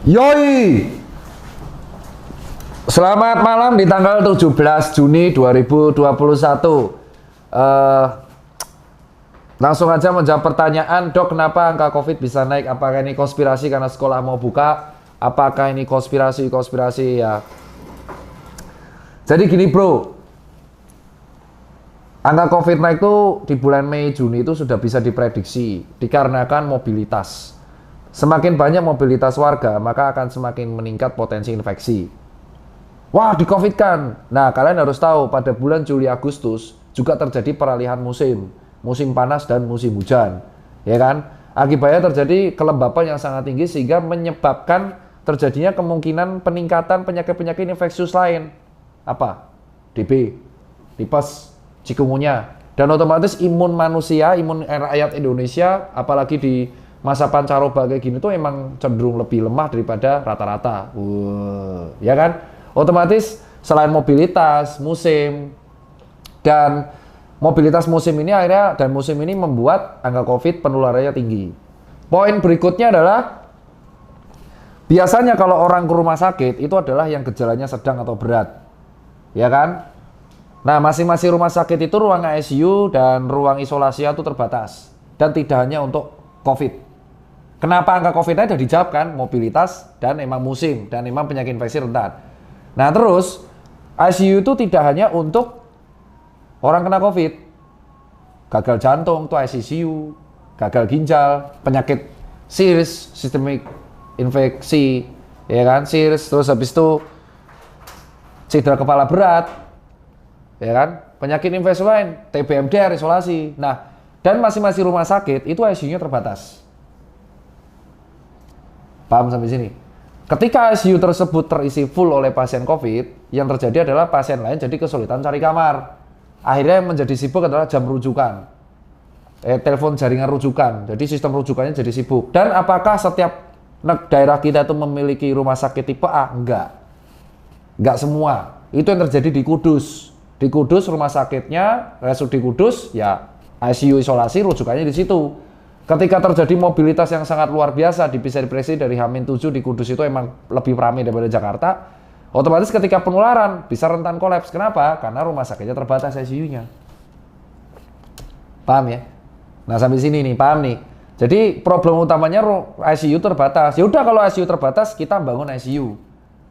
Yoi! Selamat malam di tanggal 17 Juni 2021. Langsung aja menjawab pertanyaan, Dok, kenapa angka COVID bisa naik? Apakah ini konspirasi karena sekolah mau buka? Apakah ini konspirasi ya? Jadi gini bro, angka COVID naik tuh di bulan Mei Juni itu sudah bisa diprediksi dikarenakan mobilitas. Semakin banyak mobilitas warga, maka akan semakin meningkat potensi infeksi. Wah, di COVID kan. Nah, kalian harus tahu pada bulan Juli Agustus juga terjadi peralihan musim panas dan musim hujan, ya kan? Akibatnya terjadi kelembapan yang sangat tinggi sehingga menyebabkan terjadinya kemungkinan peningkatan penyakit-penyakit infeksius lain. Apa? DB, tipes, chikungunya, dan otomatis imun manusia, imun rakyat Indonesia, apalagi di masa pancaroba kayak gini tuh emang cenderung lebih lemah daripada rata-rata. Ya kan? Otomatis selain mobilitas musim dan mobilitas musim ini akhirnya dan musim ini membuat angka COVID penularannya tinggi. Poin berikutnya adalah biasanya kalau orang ke rumah sakit itu adalah yang gejalanya sedang atau berat. Ya kan? Nah, masing-masing rumah sakit itu ruang ICU dan ruang isolasi itu terbatas dan tidak hanya untuk COVID. Kenapa angka COVID sudah dijawab kan? Mobilitas dan emang musim dan emang penyakit infeksi rentan. Nah terus ICU itu tidak hanya untuk orang kena COVID. Gagal jantung itu ICU, gagal ginjal, penyakit serius, sistemik infeksi, ya kan? Serius, terus habis itu cedera kepala berat, ya kan? Penyakit infeksi lain, TBMDR, isolasi. Nah, dan masing-masing rumah sakit itu ICU-nya terbatas. Paham sampai sini? Ketika ICU tersebut terisi full oleh pasien COVID, yang terjadi adalah pasien lain jadi kesulitan cari kamar. Akhirnya yang menjadi sibuk adalah jam rujukan. Telepon jaringan rujukan. Jadi sistem rujukannya jadi sibuk. Dan apakah setiap daerah kita itu memiliki rumah sakit tipe A? Enggak. Enggak semua. Itu yang terjadi di Kudus. Di Kudus rumah sakitnya, RSUD Kudus, ya ICU isolasi rujukannya di situ. Ketika terjadi mobilitas yang sangat luar biasa, bisa diprediksi dari H-7 di Kudus itu emang lebih ramai daripada Jakarta. Otomatis ketika penularan bisa rentan kolaps. Kenapa? Karena rumah sakitnya terbatas ICU-nya. Paham ya? Nah sampai sini nih, paham nih. Jadi problem utamanya ICU terbatas. Ya udah kalau ICU terbatas kita bangun ICU.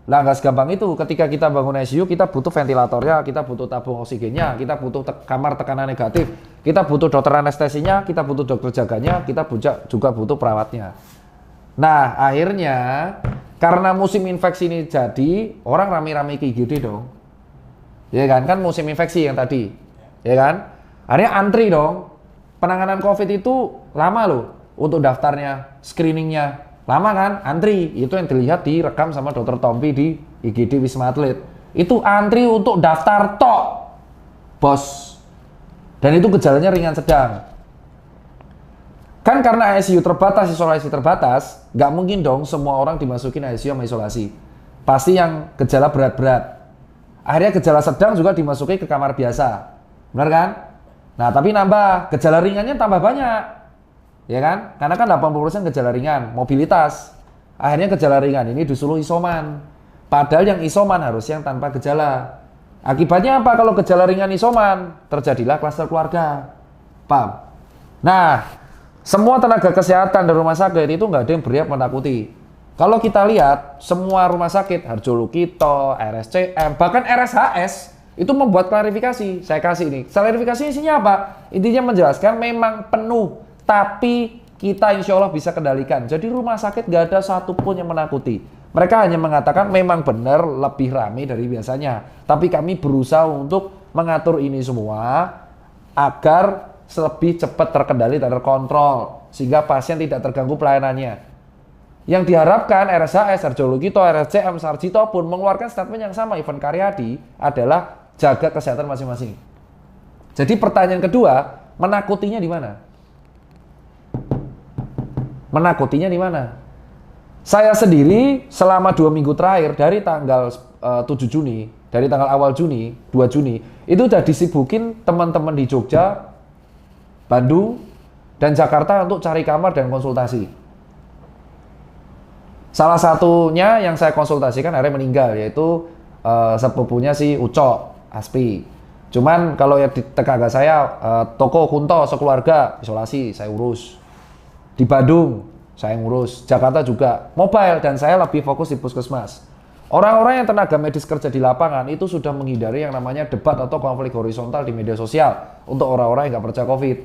Lah nggak segampang itu. Ketika kita bangun ICU, kita butuh ventilatornya, kita butuh tabung oksigennya, kita butuh kamar tekanan negatif, kita butuh dokter anestesinya, kita butuh dokter jaganya, kita juga butuh perawatnya. Nah, akhirnya karena musim infeksi ini jadi, orang rame-rame ke IGD dong. Ya kan? Kan musim infeksi yang tadi. Ya kan? Akhirnya antri dong. Penanganan COVID itu lama loh untuk daftarnya, screeningnya. Lama kan? Antri. Itu yang dilihat direkam sama Dr. Tompi di IGD Wisma Atlet. Itu antri untuk daftar tok, bos. Dan itu gejalanya ringan sedang. Kan karena ICU terbatas, isolasi terbatas, nggak mungkin dong semua orang dimasukin ICU sama isolasi. Pasti yang gejala berat-berat. Akhirnya gejala sedang juga dimasuki ke kamar biasa. Benar kan? Nah, tapi nambah. Gejala ringannya tambah banyak. Ya kan? Karena kan 80% gejala ringan, mobilitas. Akhirnya gejala ringan ini disuruh isoman. Padahal yang isoman harus yang tanpa gejala. Akibatnya apa kalau gejala ringan isoman? Terjadilah klaster keluarga. Paham? Nah, semua tenaga kesehatan dan rumah sakit itu nggak ada yang berniat menakuti. Kalau kita lihat, semua rumah sakit, Harjo Lukito, RSCM, bahkan RSHS, itu membuat klarifikasi. Saya kasih ini. Klarifikasi isinya apa? Intinya menjelaskan memang penuh. Tapi kita insya Allah bisa kendalikan. Jadi rumah sakit gak ada satupun yang menakuti. Mereka hanya mengatakan memang benar lebih ramai dari biasanya. Tapi kami berusaha untuk mengatur ini semua agar lebih cepat terkendali dan terkontrol. Sehingga pasien tidak terganggu pelayanannya. Yang diharapkan RSHS, Harjo Lukito, RSCM, Sarjito pun mengeluarkan statement yang sama. Ivan Karyadi adalah jaga kesehatan masing-masing. Jadi pertanyaan kedua, menakutinya di mana? Menakutinya di mana? Saya sendiri selama 2 minggu terakhir dari tanggal 7 Juni, dari tanggal awal Juni, 2 Juni, itu udah disibukin teman-teman di Jogja, Bandung, dan Jakarta untuk cari kamar dan konsultasi. Salah satunya yang saya konsultasikan akhirnya meninggal, yaitu sepupunya si Ucok, Aspi. Cuman kalau ya di tetangga saya, toko Kunto sekeluarga isolasi, saya urus. Di Bandung, saya ngurus. Jakarta juga, mobile, dan saya lebih fokus di puskesmas. Orang-orang yang tenaga medis kerja di lapangan itu sudah menghindari yang namanya debat atau konflik horizontal di media sosial untuk orang-orang yang nggak percaya COVID.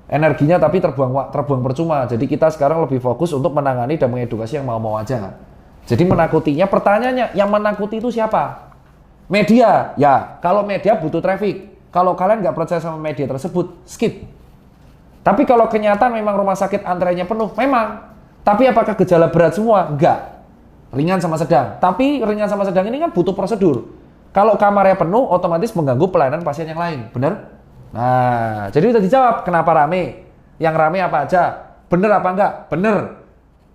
Energinya tapi terbuang percuma. Jadi kita sekarang lebih fokus untuk menangani dan mengedukasi yang mau-mau aja. Jadi menakutinya, pertanyaannya, yang menakuti itu siapa? Media. Ya, kalau media butuh traffic. Kalau kalian nggak percaya sama media tersebut, skip. Tapi kalau kenyataan memang rumah sakit antriannya penuh, memang. Tapi apakah gejala berat semua? Enggak. Ringan sama sedang. Tapi ringan sama sedang ini kan butuh prosedur. Kalau kamarnya penuh, otomatis mengganggu pelayanan pasien yang lain. Benar? Nah, jadi udah dijawab kenapa rame. Yang rame apa aja? Bener apa enggak? Bener.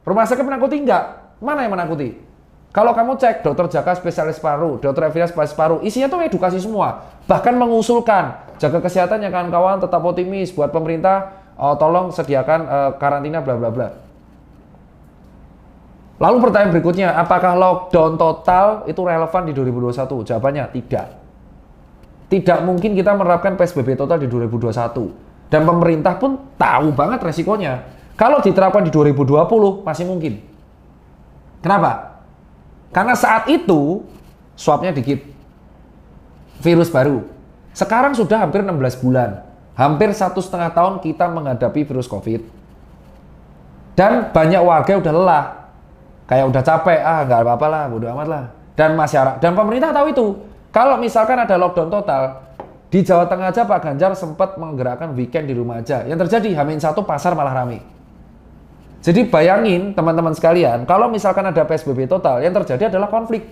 Rumah sakit menakuti enggak? Mana yang menakuti? Kalau kamu cek dokter Jaka spesialis paru, dokter Evira spesialis paru, isinya tuh edukasi semua. Bahkan mengusulkan jaga kesehatan ya kawan-kawan, tetap optimis buat pemerintah, tolong sediakan karantina bla bla bla. Lalu pertanyaan berikutnya, apakah lockdown total itu relevan di 2021? Jawabannya tidak. Tidak mungkin kita menerapkan PSBB total di 2021. Dan pemerintah pun tahu banget resikonya. Kalau diterapkan di 2020 masih mungkin. Kenapa? Karena saat itu swabnya dikit. Virus baru. Sekarang sudah hampir 16 bulan. Hampir 1,5 tahun kita menghadapi virus COVID. Dan banyak warga udah lelah. Kayak udah capek, nggak apa-apa lah, bodo amat lah. Dan masyarakat, dan pemerintah tahu itu. Kalau misalkan ada lockdown total, di Jawa Tengah aja Pak Ganjar sempat menggerakkan weekend di rumah aja. Yang terjadi, H-1 pasar malah ramai. Jadi bayangin teman-teman sekalian, kalau misalkan ada PSBB total, yang terjadi adalah konflik.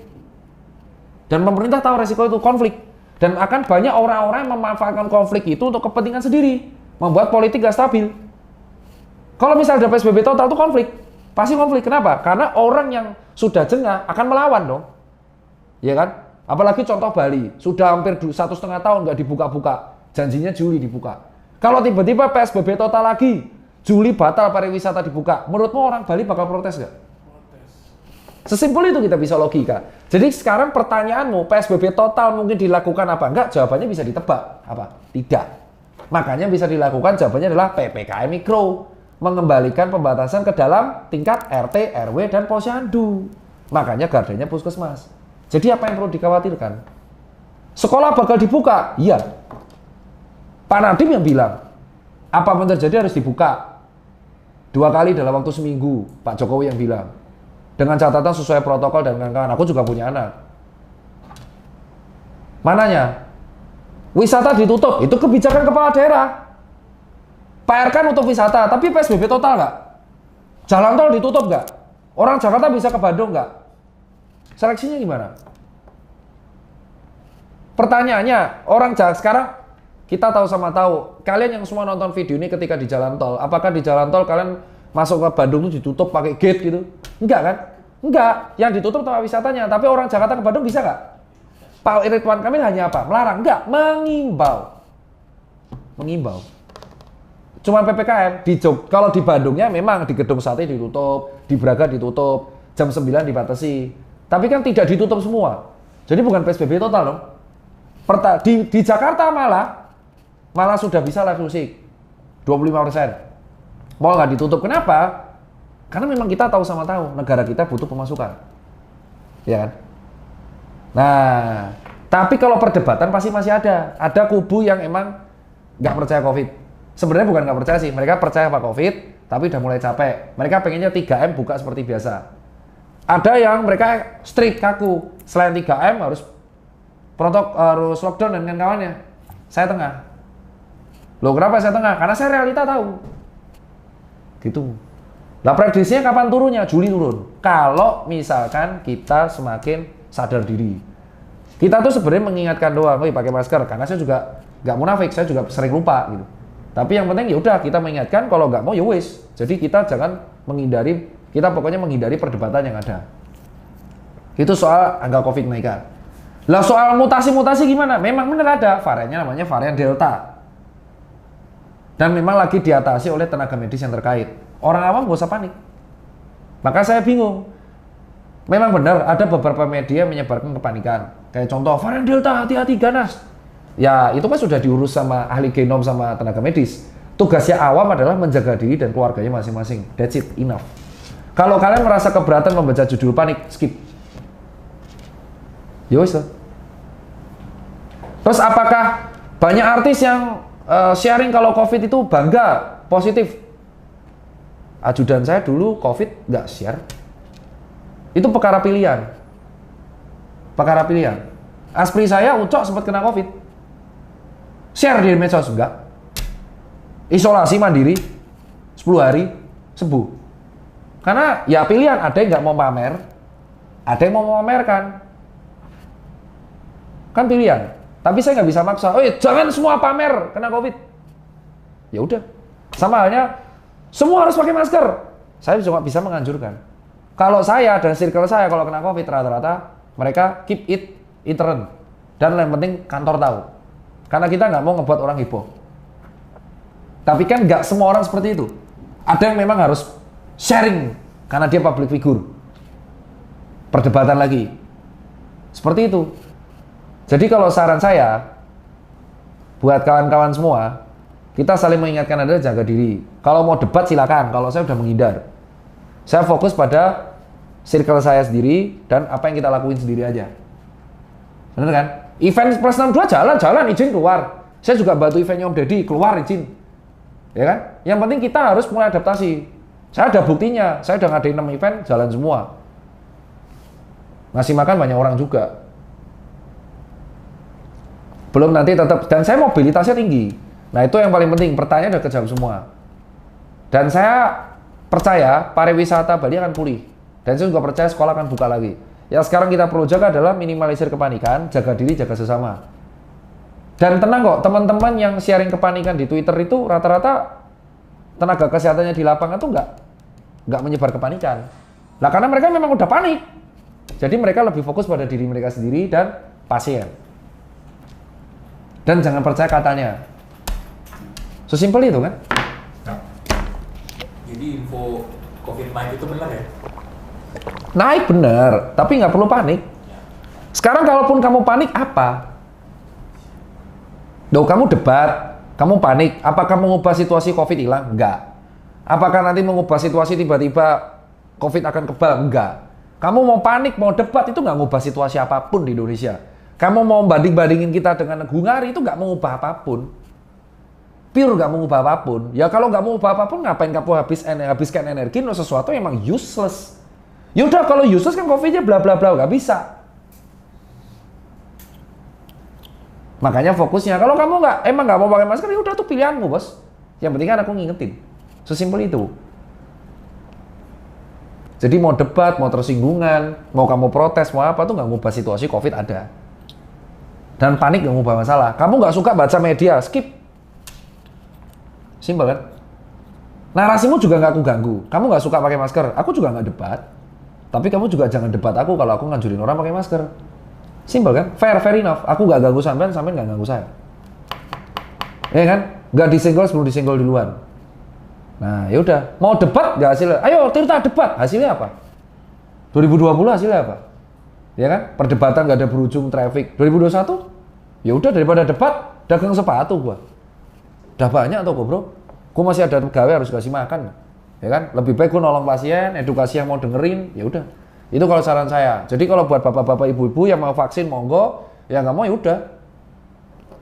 Dan pemerintah tahu resiko itu, konflik. Dan akan banyak orang-orang yang memanfaatkan konflik itu untuk kepentingan sendiri. Membuat politik gak stabil. Kalau misalnya ada PSBB total itu konflik. Pasti konflik. Kenapa? Karena orang yang sudah jengah akan melawan dong. Iya kan? Apalagi contoh Bali. Sudah hampir 1,5 tahun nggak dibuka-buka. Janjinya Juli dibuka. Kalau tiba-tiba PSBB total lagi, Juli batal pariwisata dibuka. Menurutmu orang Bali bakal protes nggak? Sesimpel itu kita bisa logika. Jadi sekarang pertanyaanmu, PSBB total mungkin dilakukan apa enggak? Jawabannya bisa ditebak. Apa? Tidak. Makanya bisa dilakukan, jawabannya adalah PPKM Mikro. Mengembalikan pembatasan ke dalam tingkat RT, RW, dan posyandu. Makanya gardenya puskesmas. Jadi apa yang perlu dikhawatirkan? Sekolah bakal dibuka? Iya. Pak Nadiem yang bilang, apapun terjadi harus dibuka. 2 kali dalam waktu seminggu, Pak Jokowi yang bilang. Dengan catatan sesuai protokol dan kawan-kawan. Aku juga punya anak. Mananya? Wisata ditutup, itu kebijakan kepala daerah. PR kan untuk wisata, tapi PSBB total nggak? Jalan tol ditutup nggak? Orang Jakarta bisa ke Bandung nggak? Seleksinya gimana? Pertanyaannya, orang Jakarta sekarang kita tahu sama tahu. Kalian yang semua nonton video ini ketika di jalan tol, apakah di jalan tol kalian masuk ke Bandung itu ditutup pakai gate gitu? Enggak kan? Enggak. Yang ditutup tempat wisatanya, tapi orang Jakarta ke Bandung bisa nggak? Pak Ridwan Kamil hanya apa? Melarang? Enggak, mengimbau. Mengimbau. Cuma PPKM, kalau di Bandungnya memang di Gedung Sate ditutup, di Braga ditutup, jam 9 dibatasi. Tapi kan tidak ditutup semua. Jadi bukan PSBB total dong. Di Jakarta malah sudah bisa live music. 25%. Mall nggak ditutup. Kenapa? Karena memang kita tahu sama tahu, negara kita butuh pemasukan. Ya kan? Nah, tapi kalau perdebatan pasti masih ada. Ada kubu yang emang nggak percaya COVID. Sebenarnya bukan nggak percaya sih, mereka percaya Pak COVID, tapi udah mulai capek. Mereka pengennya 3M buka seperti biasa. Ada yang mereka strict, kaku. Selain 3M harus harus lockdown dan kawan-kawannya. Saya tengah. Loh kenapa saya tengah? Karena saya realita tahu. Gitu. Nah prediksinya kapan turunnya? Juli turun. Kalau misalkan kita semakin sadar diri. Kita tuh sebenarnya mengingatkan doang, pakai masker. Karena saya juga nggak munafik, saya juga sering lupa gitu. Tapi yang penting ya udah kita mengingatkan, kalau nggak mau ya wis. Jadi kita jangan menghindari, kita pokoknya menghindari perdebatan yang ada. Itu soal angka COVID naikkan. Lah soal mutasi-mutasi gimana? Memang benar ada, variannya namanya varian Delta. Dan memang lagi diatasi oleh tenaga medis yang terkait. Orang awam nggak usah panik. Maka saya bingung. Memang benar ada beberapa media menyebarkan kepanikan. Kayak contoh varian Delta, hati-hati ganas. Ya itu kan sudah diurus sama ahli genom sama tenaga medis. Tugasnya awam adalah menjaga diri dan keluarganya masing-masing. That's it, enough. Kalau kalian merasa keberatan membaca judul panik, skip. Yowis lah. Terus apakah banyak artis yang sharing kalau COVID itu bangga, positif? Ajudan saya dulu COVID nggak share. Itu perkara pilihan. Perkara pilihan. Aspri saya, Ucok sempat kena COVID. Share di medsos enggak. Isolasi mandiri 10 hari sembuh. Karena ya pilihan, ada yang nggak mau pamer, ada yang mau memamerkan. Kan pilihan. Tapi saya nggak bisa maksa, jangan semua pamer kena COVID. Ya udah. Sama halnya semua harus pakai masker. Saya cuma bisa menganjurkan. Kalau saya dan circle saya kalau kena COVID rata-rata mereka keep it intern. Dan yang penting kantor tahu. Karena kita nggak mau ngebuat orang heboh. Tapi kan nggak semua orang seperti itu. Ada yang memang harus sharing karena dia public figure. Perdebatan lagi. Seperti itu. Jadi kalau saran saya buat kawan-kawan semua, kita saling mengingatkan adalah jaga diri. Kalau mau debat silakan, kalau saya udah menghindar. Saya fokus pada circle saya sendiri dan apa yang kita lakuin sendiri aja. Bener kan? Event plus 62 jalan izin keluar. Saya juga bantu eventnya Om Deddy, keluar izin. Ya kan? Yang penting kita harus mulai adaptasi. Saya ada buktinya, saya udah ngadain 6 event, jalan semua. Ngasih makan banyak orang juga. Belum nanti tetap, dan saya mobilitasnya tinggi. Nah itu yang paling penting, pertanyaan udah kejawab semua. Dan saya percaya pariwisata Bali akan pulih. Dan saya juga percaya sekolah akan buka lagi. Yang sekarang kita perlu jaga adalah minimalisir kepanikan, jaga diri, jaga sesama. Dan tenang kok, teman-teman yang sharing kepanikan di Twitter itu rata-rata tenaga kesehatannya di lapangan tuh nggak menyebar kepanikan. Nah karena mereka memang udah panik. Jadi mereka lebih fokus pada diri mereka sendiri dan pasien. Dan jangan percaya katanya. Sesimpel itu kan? Nah, jadi info COVID-19 itu benar ya? Naik bener, tapi nggak perlu panik. Sekarang kalaupun kamu panik apa? Kamu debat, kamu panik, apakah mengubah situasi COVID hilang? Enggak. Apakah nanti mengubah situasi tiba-tiba COVID akan kebal? Enggak. Kamu mau panik, mau debat, itu nggak ngubah situasi apapun di Indonesia. Kamu mau banding-bandingin kita dengan Hungari, itu nggak mengubah apapun. Pure nggak mengubah apapun. Ya kalau nggak mengubah apapun, ngapain kamu habiskan energi untuk sesuatu yang emang useless? Yaudah kalau useless kan COVID-nya bla bla bla, nggak bisa. Makanya fokusnya, kalau kamu emang nggak mau pakai masker, ya udah tuh pilihanmu bos. Yang penting kan aku ngingetin, sesimpel itu. Jadi mau debat, mau tersinggungan, mau kamu protes, mau apa tuh nggak ngubah situasi COVID ada. Dan panik nggak ngubah masalah. Kamu nggak suka baca media, skip. Simpel kan? Narasimu juga nggak aku ganggu. Kamu nggak suka pakai masker, aku juga nggak debat. Tapi kamu juga jangan debat aku kalau aku nganjurin orang pakai masker. Simpel kan? Fair enough. Aku nggak ganggu sampean nggak ganggu saya. Ya kan? Nggak disenggol sebelum disenggol duluan. Nah, yaudah. Mau debat nggak hasilnya? Ayo, Tirta debat. Hasilnya apa? 2020 hasilnya apa? Ya kan? Perdebatan nggak ada berujung traffic. 2021? Ya udah daripada debat, dagang sepatu gua. Udah banyak tuh, bro. Gua masih ada pegawai harus kasih makan. Ya kan? Lebih baik gua nolong pasien, edukasi yang mau dengerin, ya udah. Itu kalau saran saya. Jadi kalau buat bapak-bapak, ibu-ibu yang mau vaksin monggo, yang nggak mau ya udah.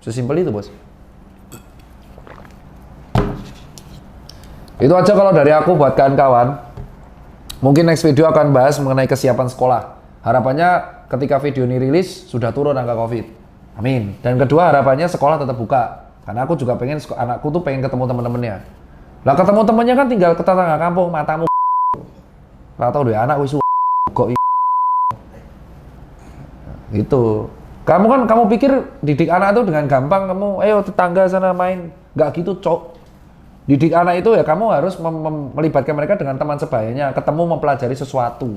Sesimpel itu, bos. Itu aja kalau dari aku buat kawan-kawan. Mungkin next video akan bahas mengenai kesiapan sekolah. Harapannya ketika video ini rilis sudah turun angka COVID. Amin. Dan kedua harapannya sekolah tetap buka. Karena aku juga pengen anakku tuh pengen ketemu teman-temannya. Lah ketemu temannya kan tinggal ke tetangga kampung, matamu. Atau deh anak wis kok gitu. Kamu pikir didik anak itu dengan gampang kamu ayo tetangga sana main. Nggak gitu, cok. Didik anak itu ya kamu harus melibatkan mereka dengan teman sebayanya, ketemu mempelajari sesuatu.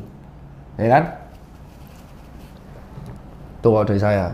Ya kan? Tuh kalau dari saya.